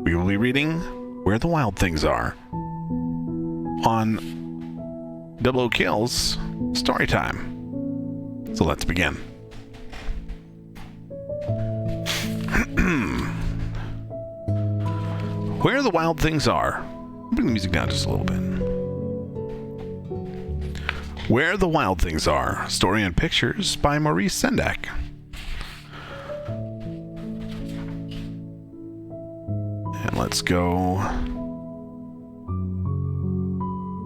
We will be reading Where the Wild Things Are on Double Kill's Storytime. So let's begin. Where the Wild Things Are. Bring the music down just a little bit. Where the Wild Things Are. Story and pictures by Maurice Sendak. And let's go.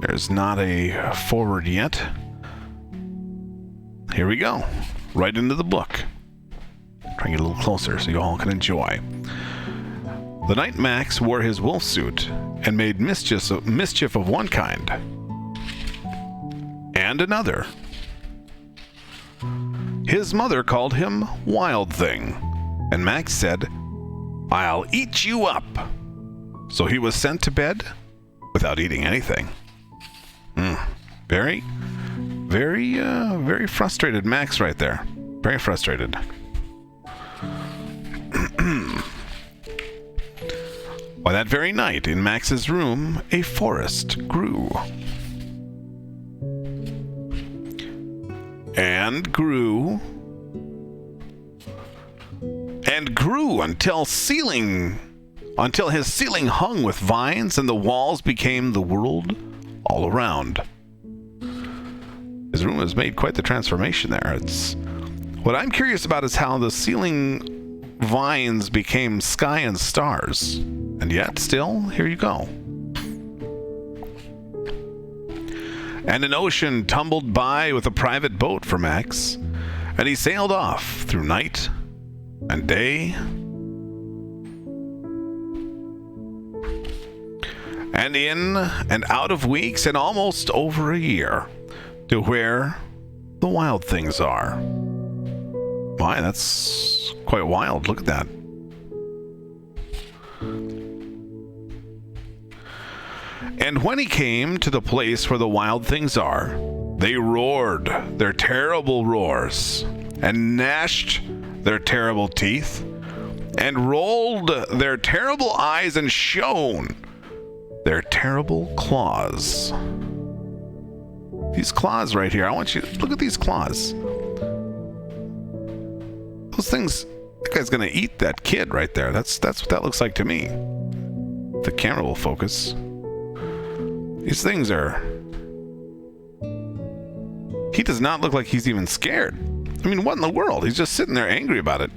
There's not a forward yet. Here we go. Right into the book. Try and get a little closer so you all can enjoy. The night Max wore his wolf suit and made mischief of one kind and another. His mother called him Wild Thing, and Max said, "I'll eat you up." So he was sent to bed without eating anything. Very frustrated Max right there. Very frustrated. By that very night, in Max's room, a forest grew. And grew. And grew until his ceiling hung with vines and the walls became the world all around. His room has made quite the transformation there. What I'm curious about is how the ceiling vines became sky and stars. And yet, still, here you go. And an ocean tumbled by with a private boat for Max, and he sailed off through night and day, and in and out of weeks and almost over a year, to where the wild things are. My, that's quite wild. Look at that. And when he came to the place where the wild things are, they roared their terrible roars, and gnashed their terrible teeth, and rolled their terrible eyes, and shone their terrible claws. These claws right here, I want you to look at these claws. Those things, that guy's gonna eat that kid right there. That's what that looks like to me. The camera will focus. These things are... He does not look like he's even scared. I mean, what in the world? He's just sitting there angry about it.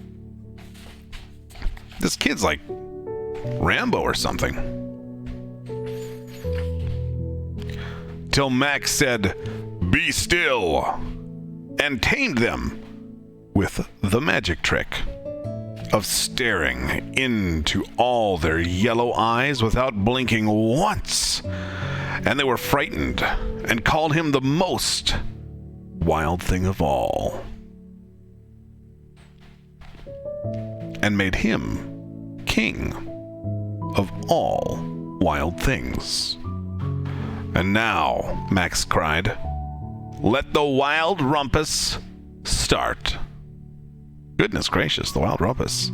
This kid's like Rambo or something. Till Max said, "Be still," and tamed them with the magic trick of staring into all their yellow eyes without blinking once. And they were frightened and called him the most wild thing of all, and made him king of all wild things. And now, Max cried, "Let the wild rumpus start." Goodness gracious, the wild rumpus.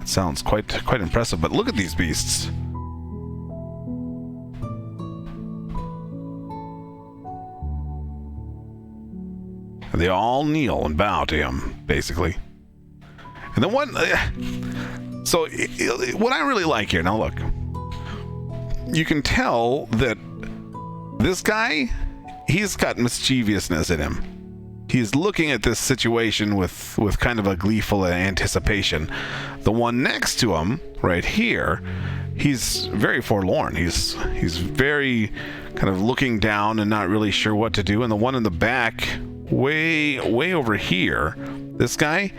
It sounds quite impressive, but look at these beasts. They all kneel and bow to him, basically. And then what... So, what I really like here... Now, look. You can tell that this guy, he's got mischievousness in him. He's looking at this situation with kind of a gleeful anticipation. The one next to him, right here, he's very forlorn. He's very kind of looking down and not really sure what to do. And the one in the back... way over here, this guy,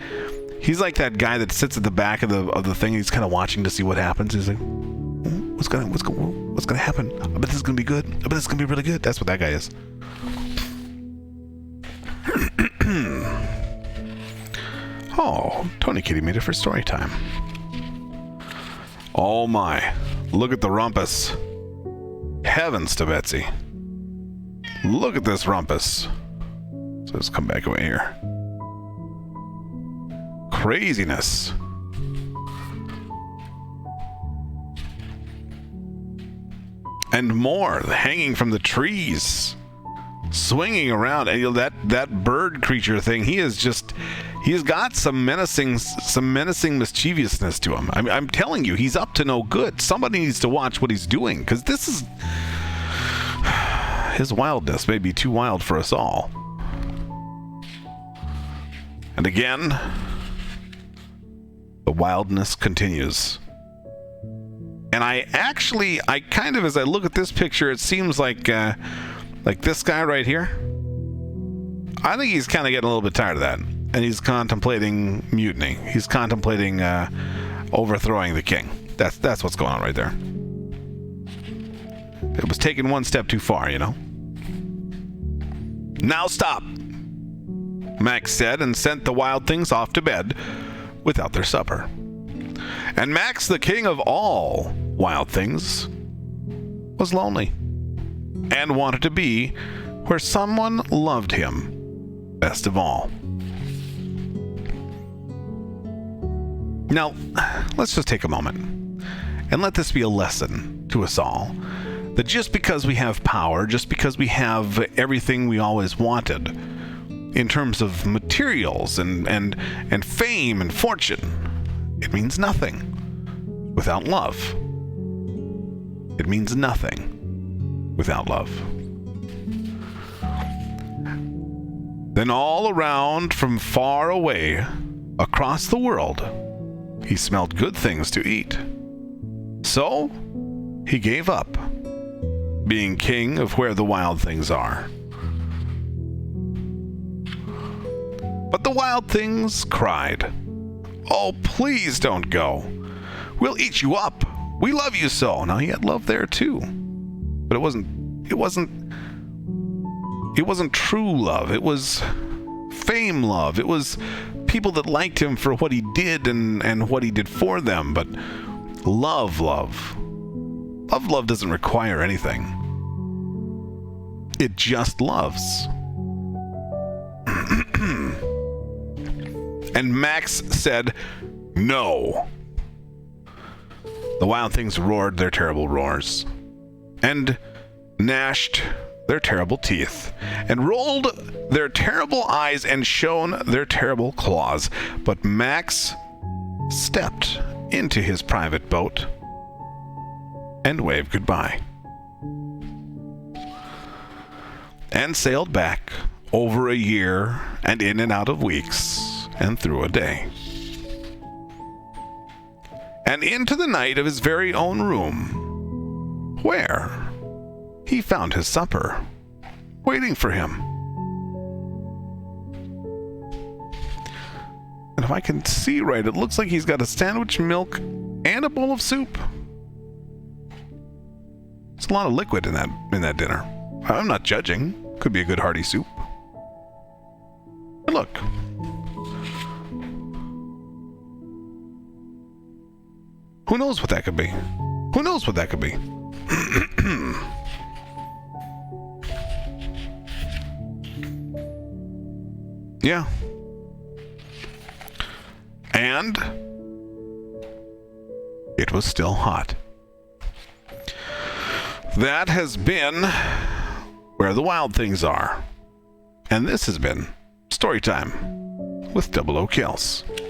he's like that guy that sits at the back of the thing. He's kind of watching to see what happens. He's like, what's gonna happen? I bet this is gonna be good. I bet this is gonna be really good. That's what that guy is. Oh, Tony Kitty made it for story time. Oh my, look at the rumpus. Heavens to Betsy. Look at this rumpus. Let's come back away here. Craziness. and more hanging from the trees, swinging around. And that bird creature thing, he's got some menacing mischievousness to him. I'm telling you, he's up to no good. Somebody needs to watch what he's doing, because this is his wildness may be too wild for us all. And again, the wildness continues. And I kind of, as I look at this picture, it seems like this guy right here, I think he's kind of getting a little bit tired of that. And he's contemplating mutiny. He's contemplating overthrowing the king. That's what's going on right there. It was taken one step too far, you know. Now stop, Max said, and sent the wild things off to bed without their supper. And Max, the king of all wild things, was lonely and wanted to be where someone loved him best of all. Now, let's just take a moment and let this be a lesson to us all, that just because we have power, just because we have everything we always wanted in terms of materials and fame and fortune, it means nothing without love. It means nothing without love. Then all around, from far away, across the world, he smelled good things to eat. So he gave up being king of where the wild things are. But the wild things cried, "Oh, please don't go. We'll eat you up. We love you so." Now, he had love there too, but it wasn't true love. It was fame love. It was people that liked him for what he did and what he did for them. But love doesn't require anything. It just loves. And Max said, "No." The wild things roared their terrible roars, and gnashed their terrible teeth, and rolled their terrible eyes, and shone their terrible claws. But Max stepped into his private boat and waved goodbye, and sailed back over a year, and in and out of weeks, and through a day, and into the night of his very own room, where he found his supper waiting for him. And if I can see right, it looks like he's got a sandwich, milk, and a bowl of soup. It's a lot of liquid in that dinner. I'm not judging. Could be a good hearty soup. But look. Who knows what that could be? Who knows what that could be? Yeah. And it was still hot. That has been Where the Wild Things Are. And this has been Storytime with Double O Kills.